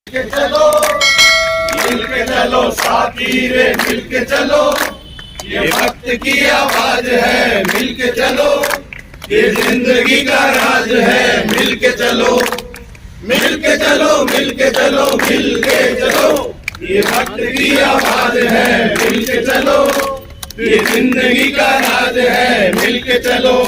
मिलके चलो, मिलके चलो साथी रे, मिलके चलो, ये वक्त की आवाज है, मिलके चलो, ये जिंदगी का राज है, मिलके चलो, मिलके चलो, मिलके चलो, मिलके चलो, ये वक्त की आवाज है, मिलके चलो, ये जिंदगी का राज है, मिलके चलो।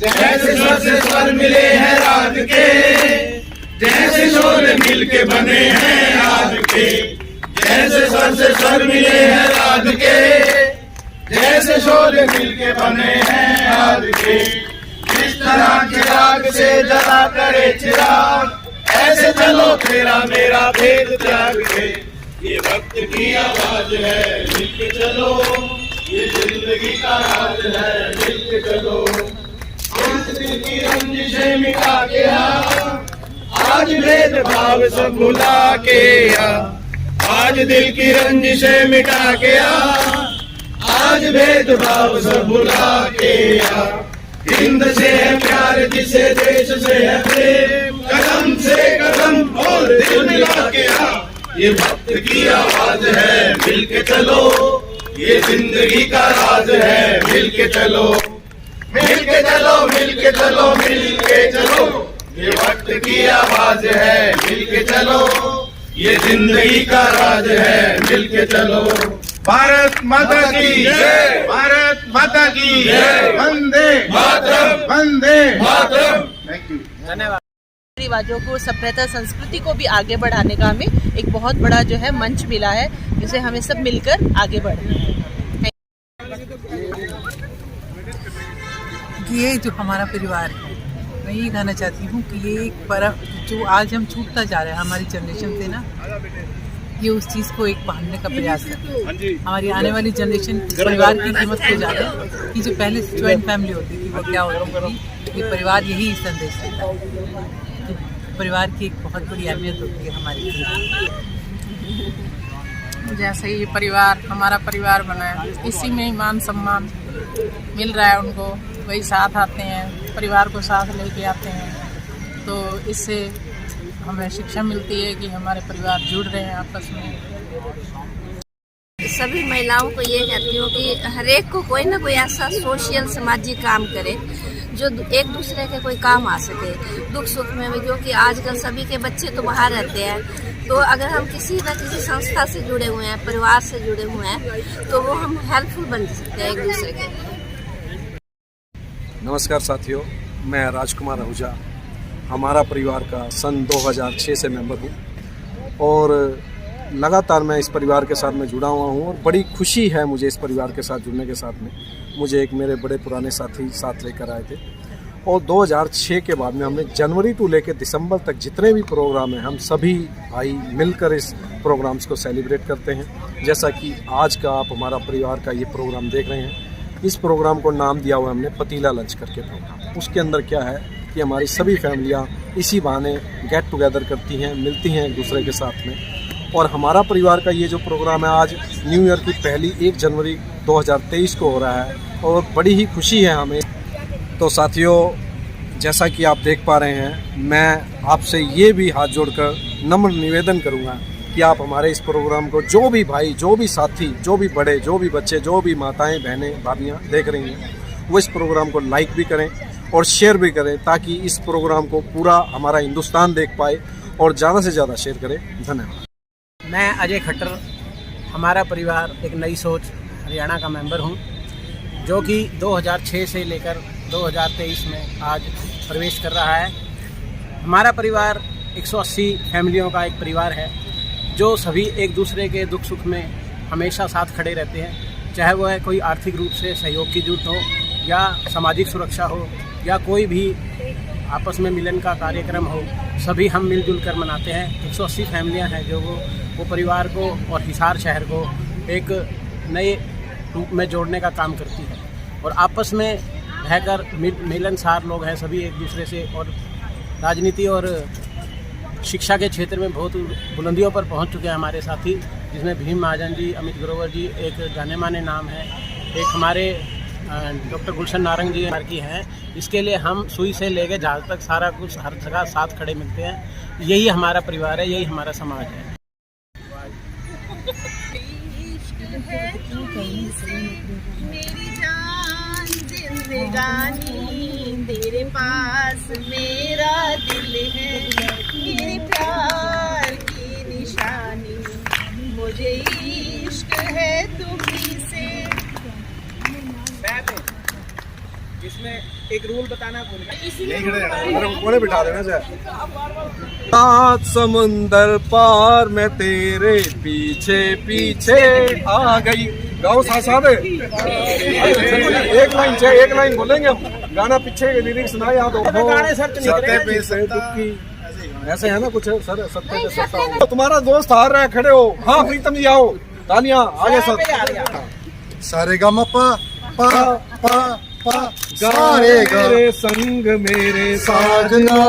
जैसे स्वर से स्वर मिले हैं रात के, जैसे शोले मिलके बने हैं आज के, जैसे स्वर से स्वर मिले हैं रात के, जैसे शोले मिलके बने हैं आज के। इस तरह चिराग से जला करे चिराग, ऐसे चलो तेरा मेरा भेद त्याग के। ये वक्त की आवाज है, मिलके चलो, ये जिंदगी का राज है, मिलके चलो। आज दिल की रंजिशें मिटा के आज भेदभाव सब भुला के आज दिल की रंजिशें मिटा के आज भेदभाव सब भुला के हिंद से है प्यार जिसे देश से है प्रेम, कदम से कदम और दिल मिला के ये वक्त की आवाज है, मिलके चलो, ये जिंदगी का राज है, मिलके चलो, मिलके चलो, मिलके चलो, मिलके चलो, ये वक्त की आवाज है, मिलके चलो, ये जिंदगी का राज है, मिलके चलो। भारत माता की जय, भारत माता की जय, वंदे मातरम, वंदे मातरम। थैंक यू, धन्यवाद। रिवाजों को, सभ्यता, संस्कृति को भी आगे बढ़ाने का हमें एक बहुत बड़ा जो है मंच मिला है, जिसे हमें सब मिलकर आगे बढ़ना है। ये जो हमारा परिवार है, मैं ये कहना चाहती हूँ कि ये एक परम जो आज हम छूटता जा रहा है हमारी जनरेशन से ना, ये उस चीज़ को एक बहाने का प्रयास है। हमारी आने वाली जनरेशन परिवार की कीमत को जाने कि जो पहले ज्वाइंट फैमिली होती थी वो क्या होती थी, ये परिवार यही संदेश देता है कि परिवार की एक बहुत बड़ी अहमियत होती है हमारे लिए। जैसे ये परिवार हमारा परिवार बना है, इसी में ही मान सम्मान मिल रहा है उनको, वही साथ आते हैं, परिवार को साथ लेके आते हैं, तो इससे हमें शिक्षा मिलती है कि हमारे परिवार जुड़ रहे हैं आपस में। सभी महिलाओं को ये कहती हूँ कि हर एक को कोई ना कोई ऐसा सोशल सामाजिक काम करे जो एक दूसरे के कोई काम आ सके, दुख सुख में भी, क्योंकि आजकल सभी के बच्चे तो बाहर रहते हैं, तो अगर हम किसी न किसी संस्था से जुड़े हुए हैं, परिवार से जुड़े हुए हैं, तो वो हम हेल्पफुल बन सकते हैं एक दूसरे के। नमस्कार साथियों, मैं राजकुमार आहूजा हमारा परिवार का सन 2006 से मेंबर हूँ और लगातार मैं इस परिवार के साथ में जुड़ा हुआ हूँ और बड़ी खुशी है मुझे इस परिवार के साथ जुड़ने के साथ में। मुझे एक मेरे बड़े पुराने साथी साथ लेकर आए थे और 2006 के बाद में हमने जनवरी टू लेकर दिसंबर तक जितने भी प्रोग्राम हैं, हम सभी भाई मिलकर इस प्रोग्राम्स को सेलिब्रेट करते हैं। जैसा कि आज का आप हमारा परिवार का ये प्रोग्राम देख रहे हैं, इस प्रोग्राम को नाम दिया हुआ हमने पतीला लंच करके प्रोग्राम। उसके अंदर क्या है कि हमारी सभी फैमिलियाँ इसी बहाने गेट टुगेदर करती हैं, मिलती हैं एक दूसरे के साथ में। और हमारा परिवार का ये जो प्रोग्राम है आज न्यू ईयर की पहली 1 जनवरी 2023 को हो रहा है और बड़ी ही खुशी है हमें। तो साथियों, जैसा कि आप देख पा रहे हैं, मैं आपसे ये भी हाथ जोड़कर नम्र निवेदन करूँगा कि आप हमारे इस प्रोग्राम को, जो भी भाई, जो भी साथी, जो भी बड़े, जो भी बच्चे, जो भी माताएं, बहनें, भाभियाँ देख रही हैं, वो इस प्रोग्राम को लाइक भी करें और शेयर भी करें, ताकि इस प्रोग्राम को पूरा हमारा हिंदुस्तान देख पाए और ज़्यादा से ज़्यादा शेयर करें। धन्यवाद। मैं अजय खट्टर, हमारा परिवार एक नई सोच हरियाणा का मेंबर हूं, जो कि 2006 से लेकर 2023 में आज प्रवेश कर रहा है। हमारा परिवार 180 फैमिलियों का एक परिवार है, जो सभी एक दूसरे के दुख सुख में हमेशा साथ खड़े रहते हैं, चाहे वह कोई आर्थिक रूप से सहयोग की जरूरत हो या सामाजिक सुरक्षा हो या कोई भी आपस में मिलन का कार्यक्रम हो, सभी हम मिलजुल कर मनाते हैं। 180 फैमिलियां हैं जो वो परिवार को और हिसार शहर को एक नए रूप में जोड़ने का काम करती है और आपस में रहकर मिलनसार लोग हैं सभी एक दूसरे से, और राजनीति और शिक्षा के क्षेत्र में बहुत बुलंदियों पर पहुंच चुके हैं हमारे साथी, जिसमें भीम महाजन जी, अमित ग्रोवर जी एक जाने माने नाम है। एक हमारे डॉक्टर गुलशन नारंग जी की हैं। इसके लिए हम सुई से लेके जहाज तक सारा कुछ हर जगह साथ खड़े मिलते हैं। यही हमारा परिवार है, यही हमारा समाज है। मेरी जान जिंदगानी तेरे पास मेरा दिल है, मेरे प्यार की निशानी, मुझे इश्क है तुम्ही से। इसमें एक रूल बताना भूल गया, कोने बिठा देना सर। सात समुंदर पार मैं तेरे पीछे पीछे आ गई। गाओ साथ साथ एक लाइन बोलेंगे हम। गाना पीछे लिरिक्स सुना याद हो। गाने सर्च नहीं करेंगे। सत्य पे दुखी ऐसे है ना कुछ सर। सत्य पे सत्ता हो। तो तुम्हारा दोस्त हार रहा है, खड़े हो। हाँ प्रीतम जी आओ, तालियां आगे सर। सारे गा मा पा पा पा पा सारे गा मेरे संग मेरे साजना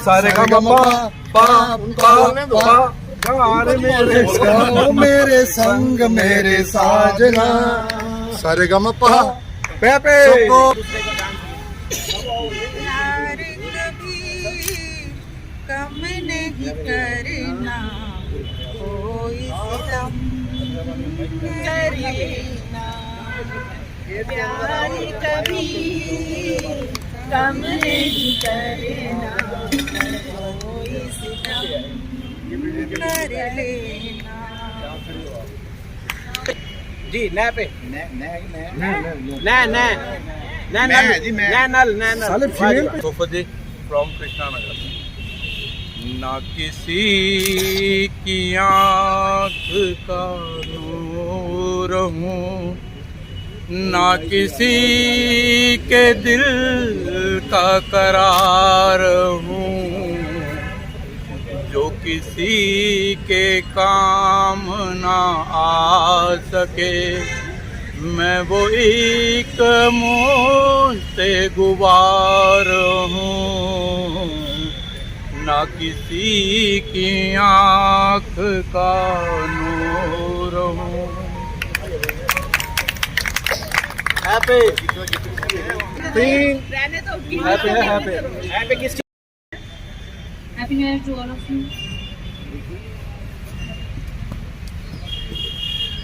सारे गा मा पा पा पा गाने मेरे मेरे संग मेरे साजना सारे गा मा पा पे पे प्यार कभी कम नहीं करना, कोई सितम करना, प्यार कभी कम नहीं करना, कोई सितम कर लेना। जी न पे नल साले फीमेल पे सोफजी फ्रॉम कृष्णा नगर। ना किसी की आँख का नूर हूँ, ना किसी के दिल का करार हूँ, जो किसी के काम ना आ सके, मैं वो एक मुँह से गुबार हूँ, ना किसी की आँख का नूर हूँ। हैप्पी किस Happy New Year to all of you.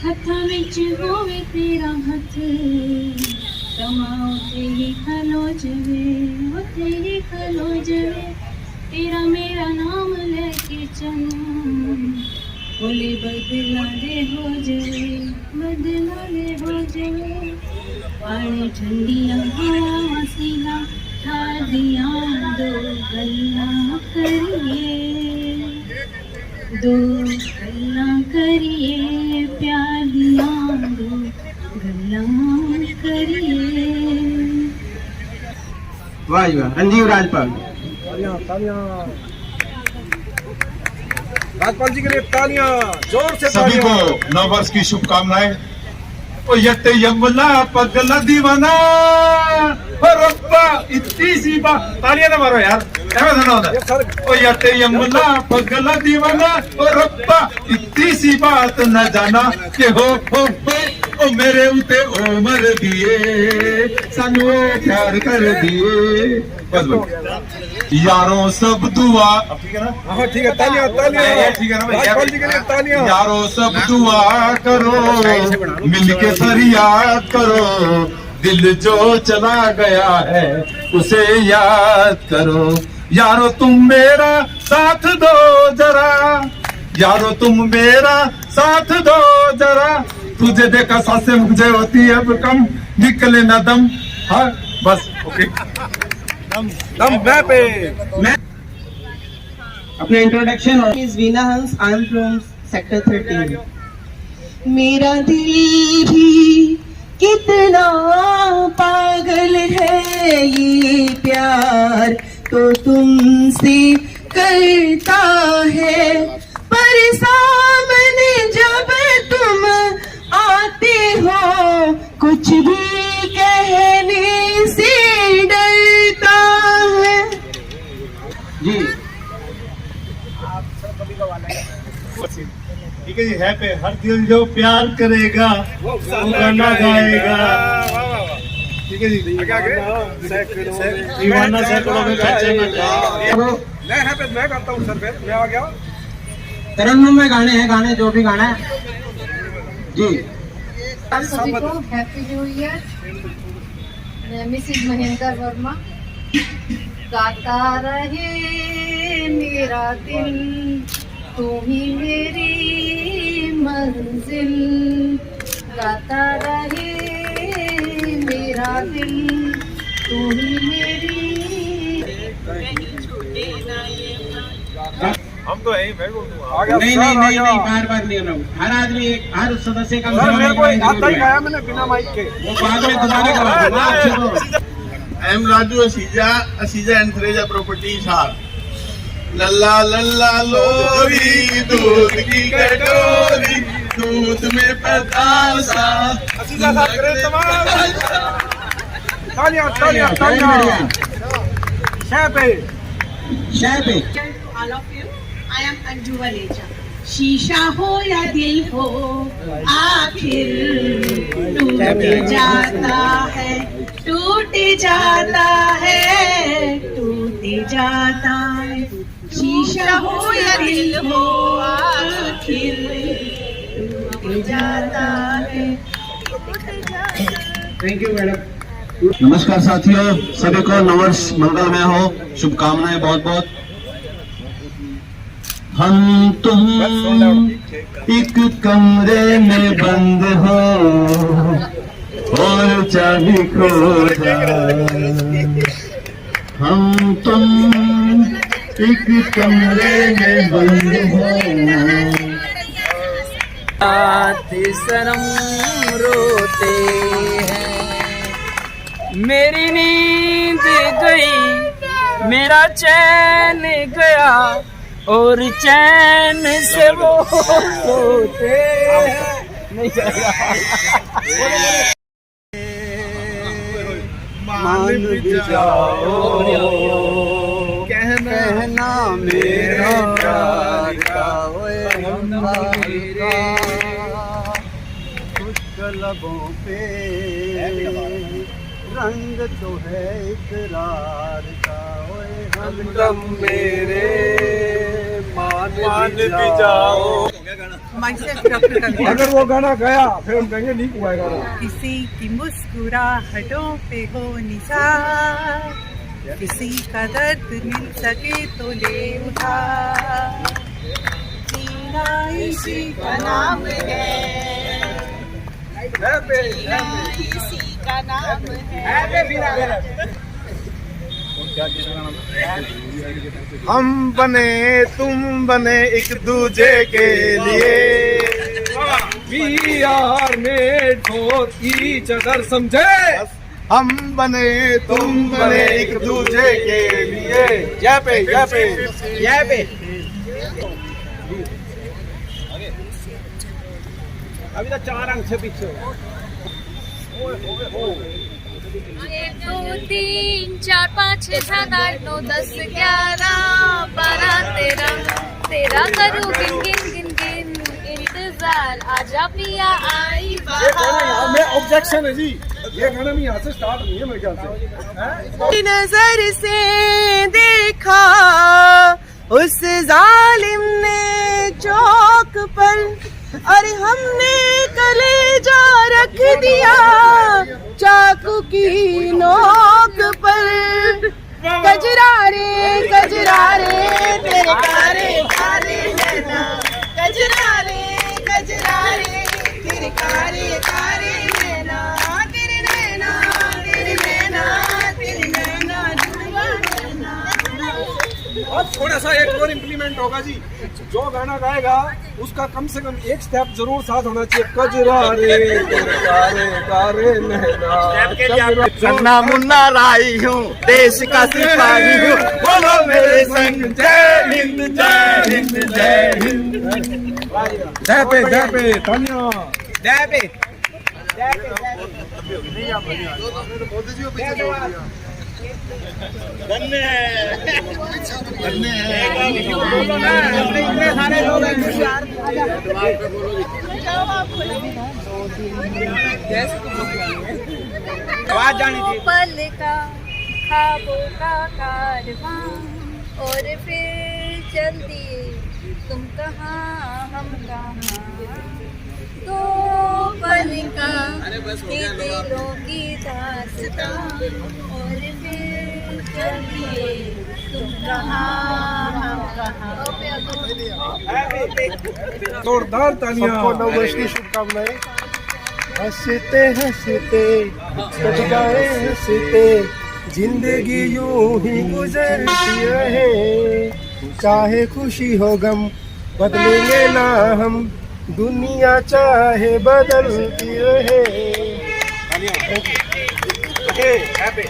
हथा विच होवे तेरा हथ, कमाओ ते ही खलो जवे, ते ही खलो जवे, तेरा मेरा नाम लेके चलूं, बोले बदला दे हो जवे, बदला दे हो जवे, पानी ठंडियां हवा सीना दिया, दो गल्ला करिए, दो गल्ला करिए, प्यार दिया, दो गल्ला करिए। वाह जी वाह, रंजीव राजपाल। राजपाल जी के लिए तालियां, जोर से सभी को नववर्ष की शुभकामनाएं। ओ यते यमुना पगला दीवाना रब्बा इतनी सी बात। तालियां ना मारो यार, ऐसा सुना होता है। ओ यते यमुना पगला दीवाना रब्बा इतनी सी बात न जाना के हो ओ मेरे उते उमर दिए सानू प्यार कर दिए। बस बस यारों सब दुआ, ठीक है ना? हाँ ठीक है, तालियां तालियां, ठीक है ना? राजपाल जी के लिए तालियां। यारों सब दुआ करो, मिलके फरियाद करो, दिल जो चला गया है उसे याद करो। यारो तुम मेरा साथ दो जरा, यारो तुम मेरा साथ दो जरा, तुझे देखा सांसें मुझे होती है अब कम, निकले ना दम। हाँ बस ओके। दम मैं पे मैं अपने introduction is Veena Hans. I am from Sector 13. मेरा दिल भी कितना पागल है, ये प्यार तो तुमसे करता है, पर सामने जब तुम आते हो कुछ भी कहने से डरता है। जी ठीक है जी। है पे हर दिल जो प्यार करेगा वो गाना गाएगा। ठीक है जी। दीवाना सैकड़ों में कच्चे में मैं करता हूँ सर, फिर मैं आ गया। तरन्नुम में गाने हैं, गाने जो भी गाना है जी। आप सभी को हैप्पी न्यू ईयर। मैं मिसिज महेंद्र वर्मा। गाता रहे मेरा दिल, तू ही मेरी मंजिल। गाता रहे मेरा दिल, तू ही मेरी। हम तो यही मैं नहीं नहीं नहीं नहीं, बार बार नहीं होना। हर आदमी हर सदस्य का मेरे को आता ही गाया मैंने बिना माइक के, वो बाद में दोबारा करा। I am Raju Aseeja and Threja properties हार। लल्ला लल्ला लोरी दूध की कटोरी, दूध में पतासा। असीजा साहब करे तमाम तालियां तालियां तालियां। शहपे All of you, I am Anju Valecha. शीशा हो या दिल हो, आखिर टूट जाता है, टूट जाता है, टूट जाता है। शीशा हो या दिल हो, आखिर टूट जाता है। Thank you madam. नमस्कार साथियों, सभी को नववर्ष मंगलमय हो, शुभकामनाएं बहुत बहुत। हम तुम एक कमरे में बंद हो और चाबी खो हम तुम एक कमरे में बंद हो। सनम रोते हैं, मेरी नींद गई, मेरा चैन गया और चैन से वो सोते नहीं चलेगा। मान भी जाओ कहना मेरा प्यार का, लबों पे रंग तो है इकरार का। हमदम मेरे मान भी जाओ। अगर वो गाना गाया फिर हम कहेंगे नहीं हुआ गाना। किसी की मुस्कुराहटों पे हो निसार, किसी का दर्द मिल सके तो ले उठा। जीना इसी का नाम है, इसी का नाम है। हम बने तुम बने एक दूजे के लिए, We are made for each other, समझे? हम बने तुम बने एक दूजे के लिए। यहाँ पे अभी तो 4 अंक से पीछे। 1 2 3 4 5 6 7 8 9 10 11 12 13 करूँ गिन गिन गिन गिन इंतजार, आजा पिया आई बहार। मैं ऑब्जेक्शन है जी, ये गाना नहीं यहाँ से स्टार्ट नहीं है मेरे ख्याल से। नजर से देखा उस जालिम ने चौक पर, अरे हमने कलेजा रख दिया चाकू की नोक पर। कजरा रे तेरे कारे कारे नैना, कजरा रे तेरे कारे कारे नैना, तेरे नैना जुड़वा नैना। और थोड़ा सा एक और इम्प्लीमेंट होगा जी, जो गाना गाएगा उसका कम से कम एक स्टेप जरूर साथ होना चाहिए। कजरा रे कारे नैना, सन्ना मुन्ना लाई हूँ, देश का सिपाही हूँ, बोलो मेरे संग जय हिंद जय हिंद जय हिंद। जय पे तालियां। जय पे। आवाज जानी थी। पल का ख्वाबों का कारवां और फिर चल दिए तुम कहाँ हम कहाँ। दो पल का ये दिलों की दास्तां और फिर चल दिए तुम कहाँ हम कहाँ। जोरदार तालियां। सबको नववर्ष की शुभकामनाएं। हंसते हंसते कट जाए हंसते, जिंदगी यूं ही गुजरती रहे। चाहे खुशी हो गम बदलेंगे ना हम, दुनिया चाहे बदलती रहे। Happy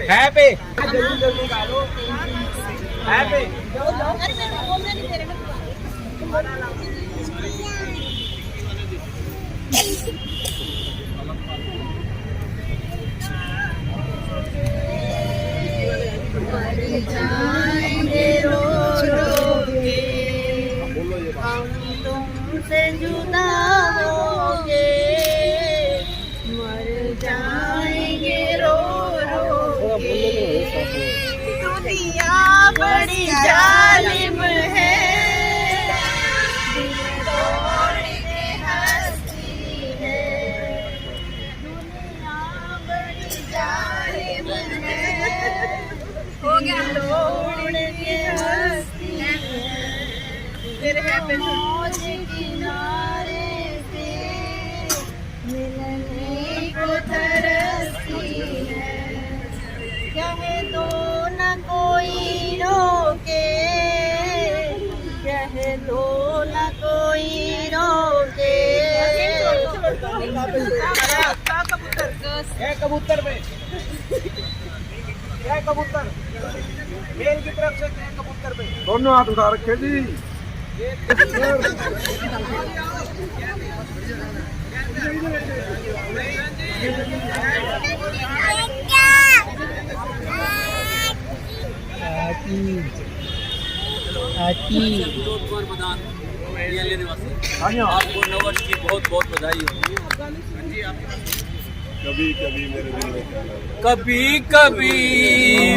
happy happy. जाएंगे रो रो के हम तुमसे जुदा होके, मर जाएंगे रो रो के। दुनिया बड़ी जालिम है, दिल तोड़ के हंसती है। दुनिया बड़ी जालिम है, हो गया तोड़ के हंसती है। फिर है मौज किनारे से मिलने को तरसती है। कहे दो न कोई रोके, कहे दो न कोई रोके। कबूतर पे क्या कबूतर मेल की तरफ से क्या कबूतर पे दोनों हाथ उठा रखे जी। आपको नववर्ष की बहुत बहुत बधाई हो। कभी कभी मेरे दिल में कभी कभी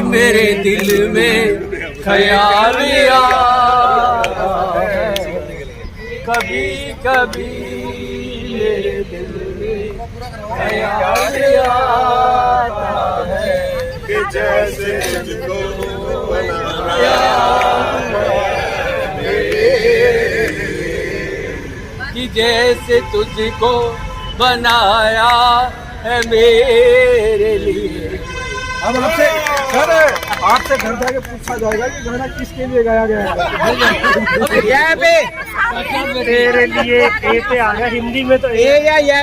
मेरे दिल में ख्याल आता है, कभी कभी मेरे दिल में ख्याल आता है कि जैसे तुझको बनाया कि जैसे तुझको बनाया है मेरे लिए। अब आपसे सर आपसे घर जाके पूछा जाएगा कि गाना किसके लिए गाया गया है। तेरे लिए ए पे आ गया, हिंदी में तो ए या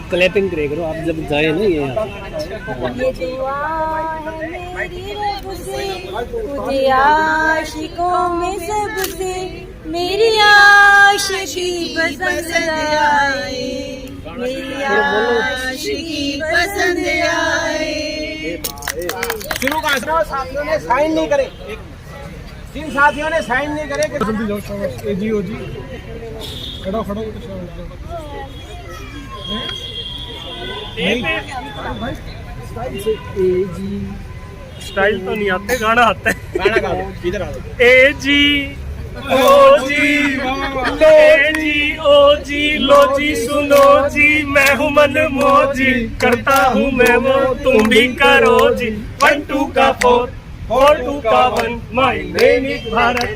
क्लैपिंग करो आप जब जाए ना ये तुझे आशिकों में सबसे मेरी आशिकी पसंद आए, मेरी आशिकी पसंद आए। शुरू का साथियों ने साइन नहीं करे, जिन साथियों ने साइन नहीं करे कि जल्दी जाओ ए जी ओ जी खड़ा खड़ा स्टाइल तो नहीं आते, गाना आता है। गाना गा दो, इधर आ दो। ए जी ओ जी ओ जी लो जी सुनो जी, मैं हूँ मन मोजी, करता हूँ मैं वो तुम भी करो जी। 1 2 का 4 4 2 का 1 माई नेम इज भारत।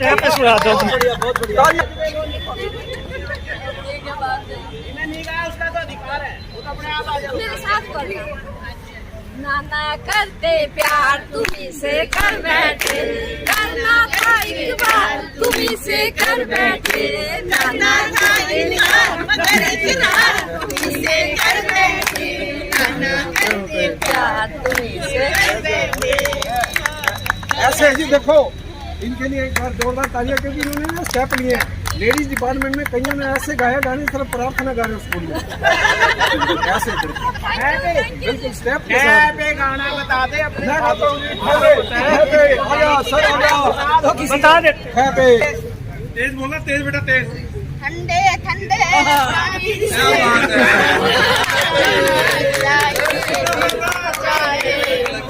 यहाँ पे सुना दो जी। उसका तो अधिकार है, वो तो अपने आप आ जाओ। मेरे साथ करना। नाना करते प्यार तुम्ही से कर बैठे, करना था इकबाल तुम्ही से कर बैठे। नाना था इनकार मगर इकरार तुम्ही से कर बैठे, नाना करते प्यार तुम्ही से कर बैठे। ऐसे ही देखो इनके लिए एक बार जोरदार तालियां, क्योंकि इन्होंने स्टेप लिए हैं। लेडीज डिपार्टमेंट में कईयों ने ऐसे गाया गाने सिर्फ प्रार्थना गा रहे स्कूल में ऐसे बिल्कुल स्टेप के साथ गाना बता दे अपने बता दे तेज बोलना, तेज बेटा तेज। ठंडे ठंडे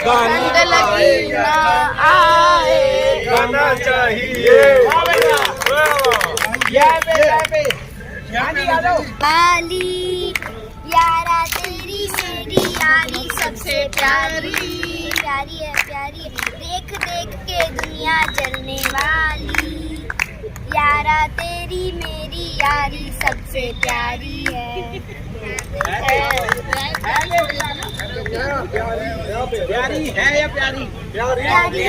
ठंड लगी ना आए गाना चाहिए। वाली यारा तेरी मेरी यारी सबसे प्यारी प्यारी है देख देख के दुनिया जलने वाली यारा तेरी मेरी यारी सबसे प्यारी है। प्यारी है या प्यारी? प्यारी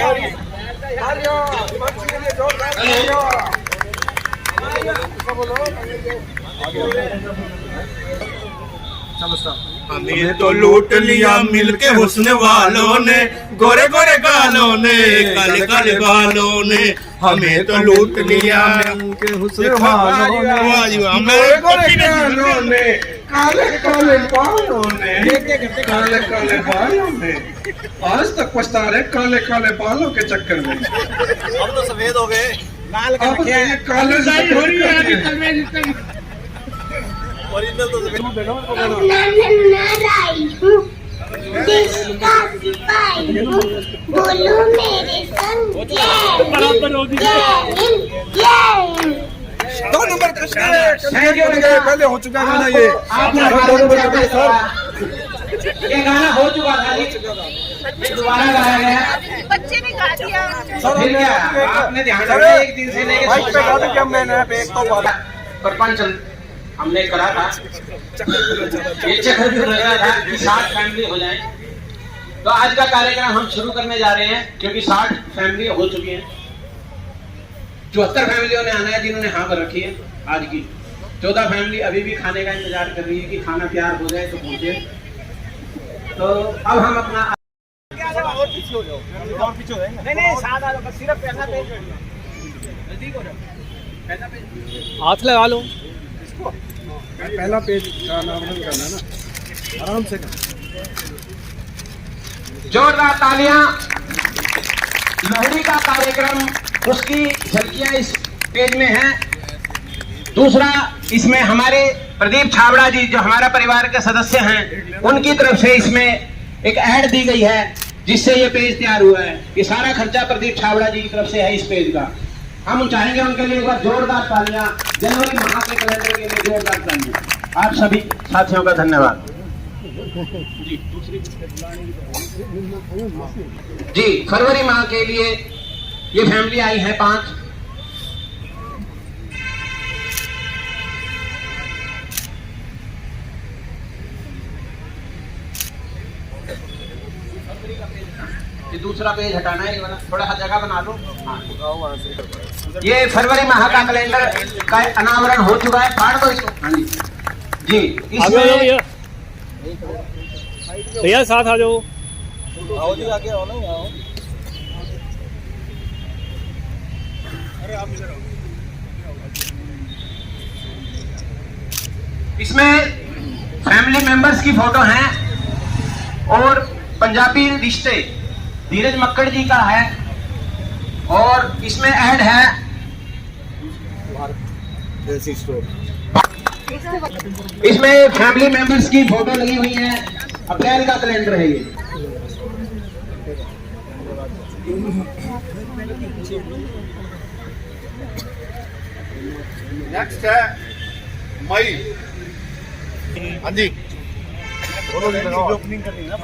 हमें तो लूट लिया मिलके हुस्न वालों ने, गोरे गोरे गालों ने, काले काले बालों ने। हमें तो लूट लिया मिलके हुस्न वालों ने, गोरे गोरे गालों ने, काले काले बालों ने, काले काले बालों ने। आज तक पछता रहे काले काले बालों के चक्कर में। हम तो सफेद हो गए, लाल अब ये काले से ओरिजिनल तो सफेद। बोलो मेरे संग बराबर होगी। दो नंबर पहले हो चुका गाना ये गाना हो चुका था, दोबारा गाया गया। बच्चे ने गा दिया। फिर क्या आपने ध्यान रखा, एक दिन से लेके प्रपंच हमने करा था, ये चक्कर भी लग रहा था कि 60 फैमिली हो जाए। तो आज का कार्यक्रम हम शुरू करने जा रहे हैं, क्योंकि 60 फैमिली हो चुकी हैं। 74 फैमिलियों ने आना है जिन्होंने हाँ कर रखी है आज की। 14 फैमिली अभी भी खाने का इंतजार कर रही है कि खाना तैयार हो जाए तो पहुंचे। तो अब हम अपना नहीं साथ आ जाओ, सिर्फ पहला पेज नजदीक हो जाओ, पहला पेज हाथ लगा लो। पहला पेज का नामकरण करना ना, आराम से करना। जोरदार तालियां। लोहड़ी का कार्यक्रम, उसकी झलकियां इस पेज में हैं। दूसरा, इसमें हमारे प्रदीप छाबड़ा जी जो हमारा परिवार के सदस्य हैं, उनकी तरफ से इसमें एक ऐड दी गई है जिससे ये पेज तैयार हुआ है। ये सारा खर्चा प्रदीप छाबड़ा जी की तरफ से है इस पेज का। हम चाहेंगे उनके लिए एक बार जोरदार तालियां, जनवरी माह के कैलेंडर के लिए जोरदार तालियां। आप सभी साथियों का धन्यवाद जी। फरवरी माह के लिए ये फैमिली आई है 5। ये दूसरा पेज हटाना है, थोड़ा सा जगह बना लो। ये फरवरी माह का कैलेंडर का अनावरण हो चुका है, फाड़ दो इसको। हाँ जी जी, इसमें भैया साथ आ जाओ। आओ जी, आगे आओ ना, आओ। अरे आप इधर आओ। इसमें फैमिली मेंबर्स की फोटो हैं और पंजाबी रिश्ते धीरज मक्कड़ जी का है, और इसमें ऐड है देसी स्टोर। इसमें फैमिली मेंबर्स की फोटो लगी हुई है। अप्रैल का कैलेंडर है ये। नेक्स्ट है मई। हाँ जी, ओपनिंग करनी है ना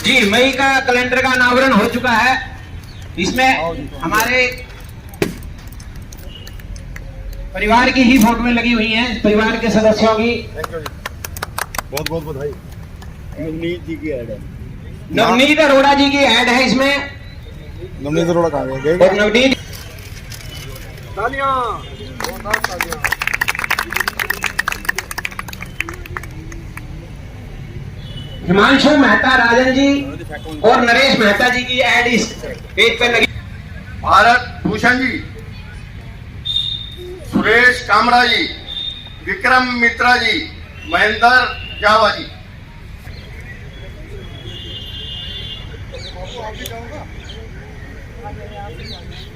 जी। मई का कैलेंडर का अनावरण हो चुका है। इसमें हमारे परिवार की ही फोटोएं लगी हुई हैं, परिवार के सदस्यों की। बहुत बहुत बधाई। नवनीत जी की ऐड है, नवनीत अरोड़ा जी की ऐड है इसमें। नवनीत अरोड़ा कहाँ गए? और नवनीत तालियां, जोरदार तालियां। हिमांशु मेहता राजन जी और नरेश मेहता जी की ऐड इस पेज पर लगी। भारत भूषण जी, सुरेश कामरा जी, विक्रम मित्रा जी, महेंद्र जावा जी।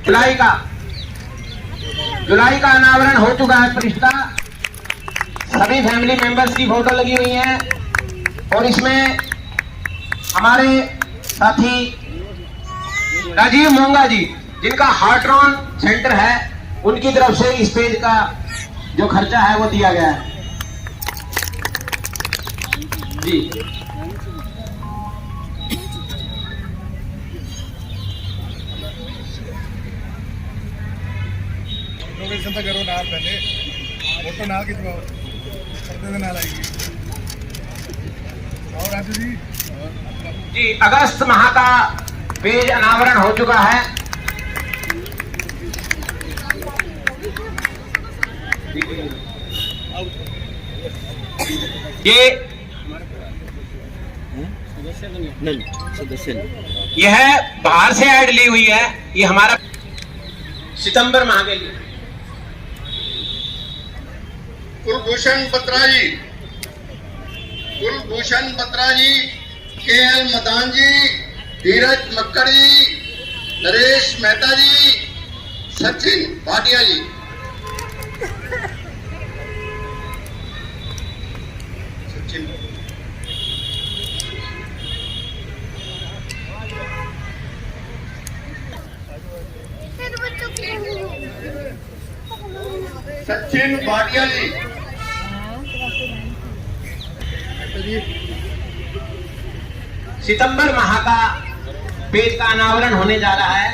जुलाई का अनावरण हो चुका है परिष्ठा। सभी फैमिली मेंबर्स की फोटो लगी हुई है और इसमें हमारे साथी राजीव मोंगा जी, जिनका हार्ट्रॉन सेंटर है, उनकी तरफ से इस पेज का जो खर्चा है वो दिया गया है जी। तो करो ना पहले फोटो ना खिंचवाओ, पर्दे ना लाएगी। और राजू जी अगस्त माह का पेज अनावरण हो चुका है। यह बाहर से ऐड ली हुई है, ये हमारा सितंबर माह के लिए। कुलभूषण बत्रा जी, कुलभूषण बत्रा जी, KL मदान जी, धीरज मक्कड़ जी, नरेश मेहता जी, सचिन भाटिया जी। सचिन सचिन भाटिया जी। सितंबर माह का पेज का अनावरण होने जा रहा है।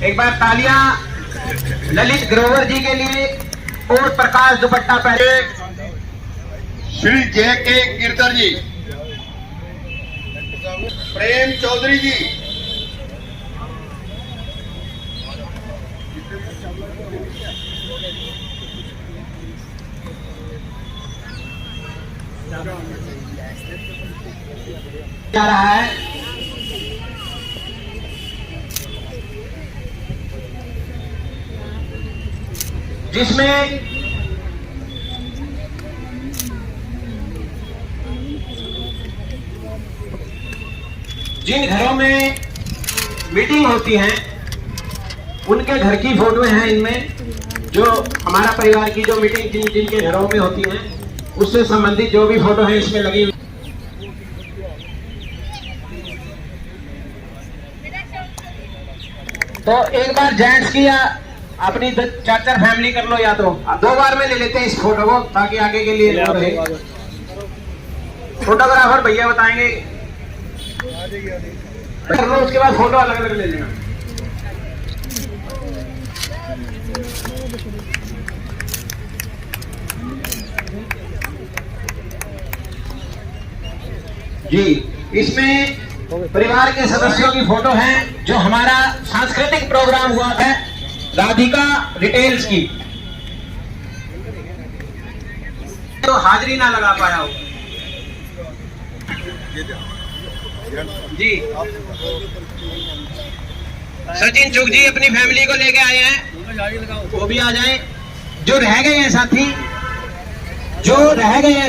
एक बार तालियां ललित ग्रोवर जी के लिए और प्रकाश दुपट्टा पहने श्री JK गिरधर जी, प्रेम चौधरी जी, जा रहा है। जिसमें जिन घरों में मीटिंग होती है उनके घर की फोटो हैं इनमें। जो हमारा परिवार की जो मीटिंग जिनके घरों में होती है उससे संबंधित जो भी फोटो है इसमें लगी हुई। तो एक बार जेंट्स की या अपनी 4 फैमिली कर लो, या तो 2 बार में ले लेते हैं इस फोटो को ताकि आगे के लिए रहे। फोटोग्राफर भैया बताएंगे कर लो, उसके बाद फोटो अलग अलग ले लेना। जी, इसमें परिवार के सदस्यों की फोटो है। जो हमारा सांस्कृतिक प्रोग्राम हुआ था राधिका रिटेल्स की, तो हाजिरी ना लगा पाया हो जी। सचिन चुग जी अपनी फैमिली को लेके आए हैं, वो भी आ जाएं। जो रह गए हैं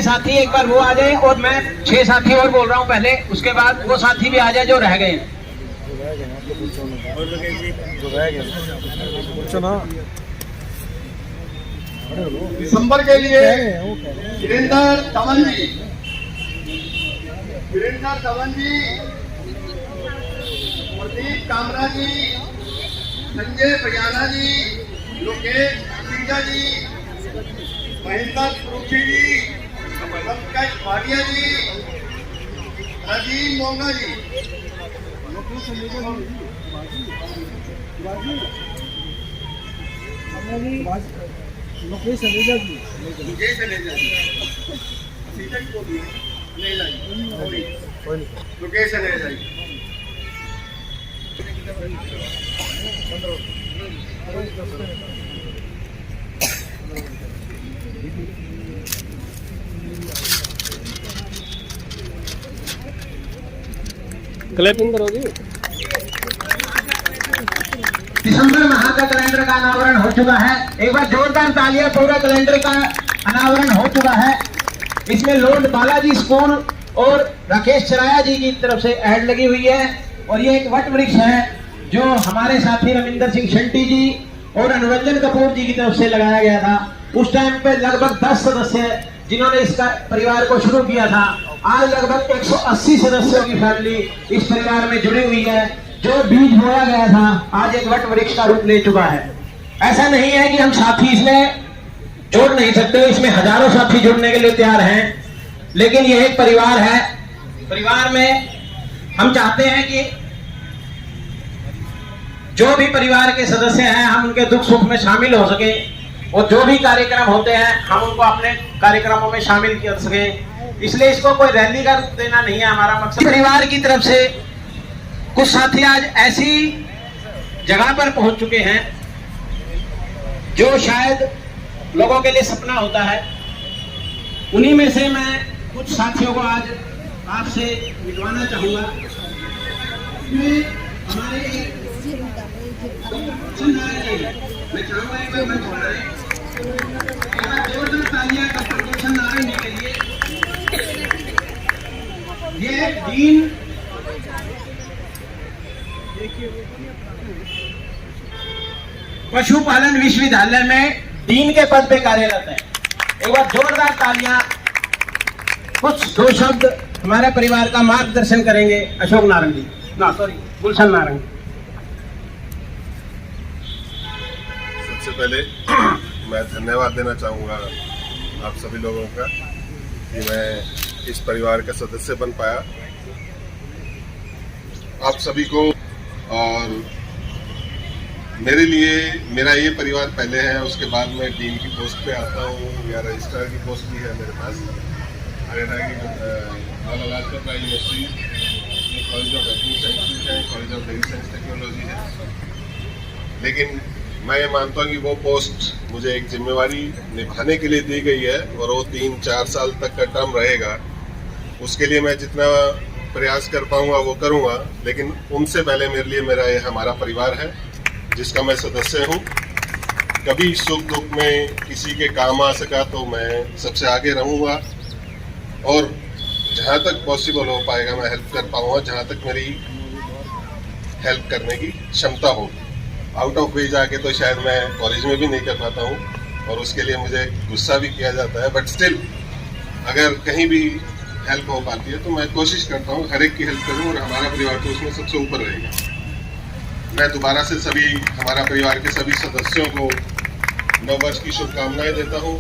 साथी, एक बार वो आ जाए। और मैं 6 साथी और बोल रहा हूँ पहले, उसके बाद वो साथी भी आ जाए जो रह गए हैं। दिसंबर के लिए वीरेंद्र धवन जी, प्रदीप कामरा जी, संजय बयाना जी, लोकेश सिंघा जी, महेंद्र प्रुखी जी, पंकज भाटिया जी, राजीव मोंगा जी। मुकेश सनेजा जी, मुकेश सनेजा जी। क्लैपिंग करो जी। दिसंबर माह का कैलेंडर का अनावरण हो चुका है। एक बार जोरदार तालियां। पूरा कैलेंडर का अनावरण हो चुका है। इसमें लॉर्ड बालाजी स्कूल और राकेश चराया जी की तरफ से ऐड लगी हुई है। और ये एक वट वृक्ष है जो हमारे साथी रविंदर सिंह शंटी जी और अनुरंजन कपूर जी की तरफ से लगाया गया था। उस टाइम पे लगभग 10 सदस्य जिन्होंने इसका परिवार को शुरू किया था, आज लगभग 180 सदस्यों की फैमिली इस परिवार में जुड़ी हुई है। जो बीज बोया गया था आज एक वट वृक्ष का रूप ले चुका है। ऐसा नहीं है कि हम साथी इसमें जोड़ नहीं सकते, इसमें हजारों साथी जुड़ने के लिए तैयार हैं, लेकिन यह एक परिवार है। परिवार में हम चाहते हैं कि जो भी परिवार के सदस्य हैं हम उनके दुख सुख में शामिल हो सके और जो भी कार्यक्रम होते हैं हम उनको अपने कार्यक्रमों में शामिल कर सके। इसलिए इसको कोई रैली का रूप देना नहीं है हमारा मकसद। परिवार की तरफ से कुछ साथी आज ऐसी जगह पर पहुंच चुके हैं जो शायद लोगों के लिए सपना होता है। उन्हीं में से मैं कुछ साथियों को आज आपसे मिलवाना चाहूंगा। हमारे मैं चाहूंगा एक बार मंच पर आए, जोरदार तालियां डॉक्टर गुलशन नारायण जी के लिए। ये डीन पशुपालन विश्वविद्यालय में डीन के पद पे कार्यरत है। एक बार जोरदार तालियां। कुछ दो शब्द हमारे परिवार का मार्गदर्शन करेंगे अशोक नारंगी, गुलशन नारंगी। सबसे पहले मैं धन्यवाद देना चाहूँगा आप सभी लोगों का कि मैं इस परिवार का सदस्य बन पाया। आप सभी को, और मेरे लिए मेरा ये परिवार पहले है, उसके बाद मैं डीन की पोस्ट पे आता हूँ या रजिस्ट्रार की पोस्ट भी है मेरे पास। हरियाणा की Lala Lajpat Rai university college of agri sciences है, college of dairy science technology है। लेकिन मैं ये मानता हूँ कि वो पोस्ट मुझे एक जिम्मेवारी निभाने के लिए दी गई है और वो 3-4 साल तक का टर्म रहेगा। उसके लिए मैं जितना प्रयास कर पाऊंगा वो करूंगा, लेकिन उनसे पहले मेरे लिए मेरा ये हमारा परिवार है जिसका मैं सदस्य हूं। कभी सुख दुख में किसी के काम आ सका तो मैं सबसे आगे रहूंगा और जहां तक पॉसिबल हो पाएगा मैं हेल्प कर पाऊंगा, जहां तक मेरी हेल्प करने की क्षमता हो। आउट ऑफ वे जाके तो शायद मैं कॉलेज में भी नहीं कर पाता हूँ और उसके लिए मुझे गुस्सा भी किया जाता है, बट स्टिल अगर कहीं भी हेल्प हो पाती है तो मैं कोशिश करता हूँ हर एक की हेल्प करूँ और हमारा परिवार तो उसमें सबसे ऊपर रहेगा। मैं दोबारा से सभी हमारा परिवार के सभी सदस्यों को नववर्ष की शुभकामनाएं देता हूँ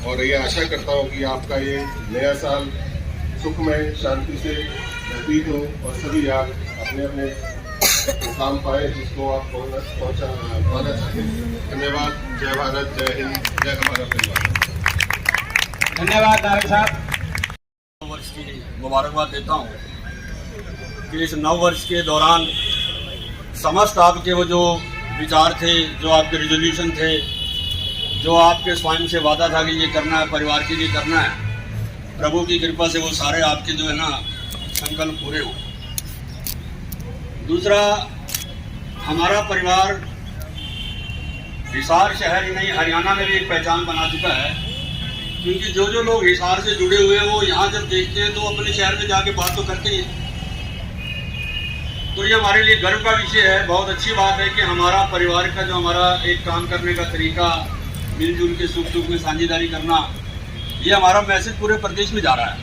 और ये आशा करता हूँ कि आपका ये नया साल सुखमय शांति से व्यतीत हो और सभी आप अपने अपने मुकाम पाए जिसको आप पाना चाहते हैं। धन्यवाद। जय भारत, जय हिंद, जय हमारा परिवार। धन्यवाद नारंग साहब। नव वर्ष की मुबारकबाद देता हूँ कि इस नव वर्ष के दौरान समस्त आपके वो जो विचार थे, जो आपके रिजोल्यूशन थे, जो आपके स्वयं से वादा था कि ये करना है, परिवार के लिए करना है, प्रभु की कृपा से वो सारे आपके जो है ना संकल्प पूरे हों। दूसरा, हमारा परिवार हिसार शहर ही नहीं हरियाणा में भी एक पहचान बना चुका है, क्योंकि जो जो लोग हिसार से जुड़े हुए हैं वो यहाँ जब देखते हैं तो अपने शहर में जाके बात तो करते ही हैं। तो ये हमारे लिए गर्व का विषय है। बहुत अच्छी बात है कि हमारा परिवार का जो हमारा एक काम करने का तरीका, मिलजुल के सुख दुख में साझेदारी करना, ये हमारा मैसेज पूरे प्रदेश में जा रहा है।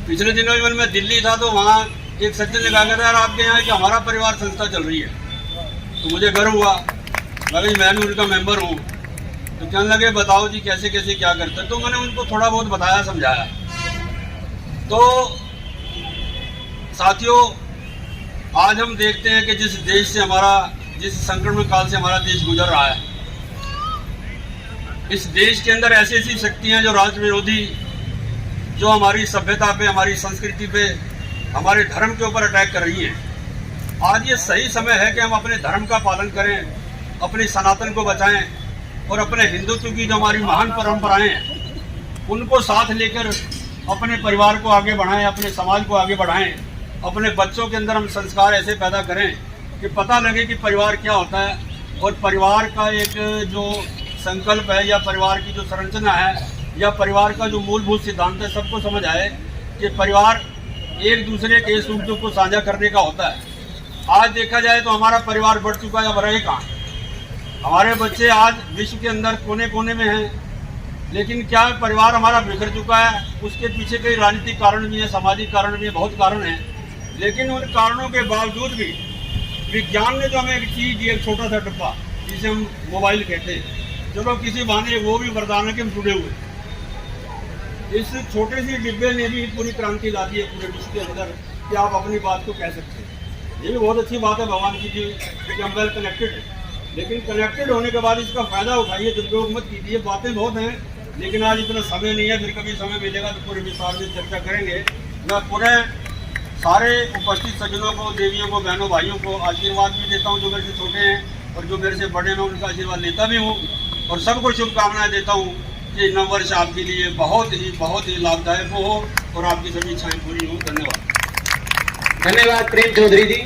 पिछले दिनों में मैं दिल्ली था तो वहाँ एक सज्जन ने कहा था यार आपके यहाँ कि हमारा परिवार संस्था चल रही है, तो मुझे गर्व हुआ। मैं भी उनका मेंबर हूँ। तो कहने लगे बताओ जी कैसे कैसे क्या करते हैं, तो मैंने उनको थोड़ा बहुत बताया समझाया। तो साथियों, आज हम देखते हैं कि जिस देश से हमारा, जिस संकट काल से हमारा देश गुजर रहा है, इस देश के अंदर ऐसी ऐसी शक्तियां जो राष्ट्र विरोधी, जो हमारी सभ्यता पे, हमारी संस्कृति पे, हमारे धर्म के ऊपर अटैक कर रही हैं। आज ये सही समय है कि हम अपने धर्म का पालन करें, अपने सनातन को बचाएं और अपने हिंदुत्व की जो हमारी महान परंपराएं हैं उनको साथ लेकर अपने परिवार को आगे बढ़ाएं, अपने समाज को आगे बढ़ाएं अपने बच्चों के अंदर हम संस्कार ऐसे पैदा करें कि पता लगे कि परिवार क्या होता है, और परिवार का एक जो संकल्प है या परिवार की जो संरचना है या परिवार का जो मूलभूत सिद्धांत है सबको समझ आए कि परिवार एक दूसरे के सुख दुख को साझा करने का होता है। आज देखा जाए तो हमारा परिवार बढ़ चुका है, अब रहे कहाँ। हमारे बच्चे आज विश्व के अंदर कोने कोने में हैं, लेकिन क्या परिवार हमारा बिखर चुका है। उसके पीछे कई राजनीतिक कारण भी हैं, सामाजिक कारण भी हैं, बहुत कारण हैं। लेकिन उन कारणों के बावजूद भी विज्ञान ने जो हमें एक चीज़ दी, एक छोटा सा डब्बा जिसे हम मोबाइल कहते हैं, चलो किसी बहाने वो भी वरदान है कि हम जुड़े हुए। इस छोटे से डिब्बे ने भी पूरी क्रांति ला दी है पूरे विश्व के अंदर कि आप अपनी बात को कह सकते हैं। ये भी बहुत अच्छी बात है भगवान की कि हम वेल कनेक्टेड हैं, लेकिन कनेक्टेड होने के बाद इसका फ़ायदा उठाइए, दुरुपयोग मत कीजिए। बातें बहुत हैं, लेकिन आज इतना समय नहीं है, फिर कभी समय मिलेगा तो पूरे विस्तार से चर्चा करेंगे। मैं पूरे सारे उपस्थित सज्जनों को, देवियों को, बहनों भाइयों को आशीर्वाद भी देता हूँ जो मेरे से छोटे हैं, और जो मेरे से बड़े हैं मैं उनका आशीर्वाद लेता भी हूँ, और सबको शुभकामनाएं देता हूँ कि नव वर्ष आपके लिए बहुत ही लाभदायक हो और आपकी सभी इच्छाएं पूरी हों। धन्यवाद। धन्यवाद प्रेम चौधरी जी।